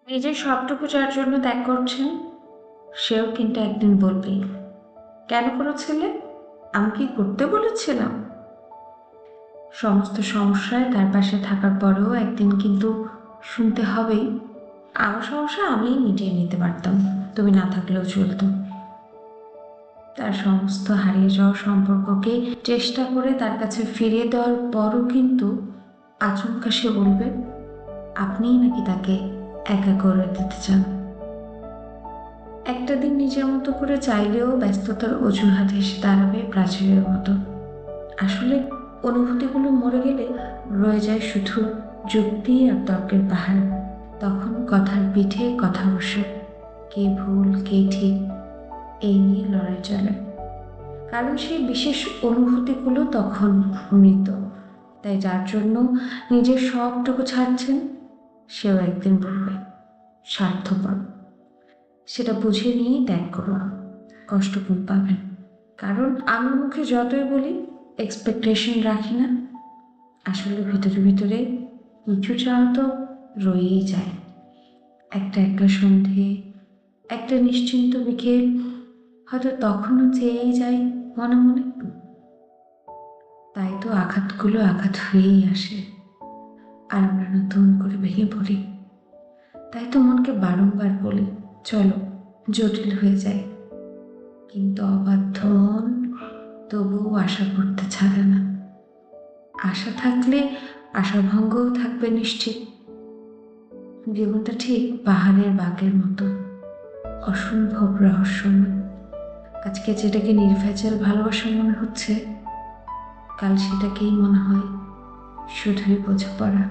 নিজের সবটুকু যার জন্য ত্যাগ করছেন সেও কিন্তু একদিন বলবে, কেন করেছিলে? আমি কি করতে বলেছিলাম? সমস্ত সমস্যায় তার পাশে থাকার পরেও একদিন কিন্তু শুনতে হবেই, আমার সমস্যা আমিই মিটিয়ে নিতে পারতাম, তুমি না থাকলেও চলতো। তার সমস্ত হারিয়ে যাওয়া সম্পর্ককে চেষ্টা করে তার কাছে ফিরিয়ে দেওয়ার পরও কিন্তু আচমকা সে বলবে আপনিই নাকি তাকে একা করে দিতে চান। একটা দিন নিজের মতো করে চাইলেও ব্যস্ততার অজুহাত এসে দাঁড়াবে প্রাচীরের মতো। আসলে অনুভূতিগুলো মরে গেলে রয়ে যায় শুধু যুক্তি আর তর্কের পাহাড়। তখন কথার পিঠে কথা বসে, কে ভুল কে ঠিক এই নিয়ে লড়াই চলে। কারণ সেই বিশেষ অনুভূতিগুলো তখন মৃত। তাই যার জন্য নিজের সবটুকু ছাড়ছেন সেও একদিন বলবে স্বার্থপর। সেটা বুঝে নিয়েই ত্যাগ করুন, কষ্ট কম পাবেন। কারণ আমি মুখে যতই বলি এক্সপেকটেশন রাখি না, আসলে ভিতরে ভিতরে কিছু চাওয়া তো রয়েই যায়। একটা একলা সন্ধে, একটা নিশ্চিন্ত বিকেল, হয়তো তখনও চেয়েই যাই মনে মনে। তাই তো আঘাতগুলো আঘাত হয়েই আসে, আর আমরা নতুন করে ভেঙে পড়ি। তাই তো মনকে বারংবার বলি চলো, জটিল হয়ে যায়। কিন্তু অবাধ্য মন তবুও আশা করতে ছাড়ে না। আশা থাকলে আশাভঙ্গও থাকবে নিশ্চিত। জীবনটা ঠিক পাহাড়ের বাঁকের মতো, অসম্ভব রহস্যময়। আজকে যেটাকে নির্ভেজাল ভালোবাসা মনে হচ্ছে, কাল সেটাকেই মনে হয় শুধুই বোঝাপড়া।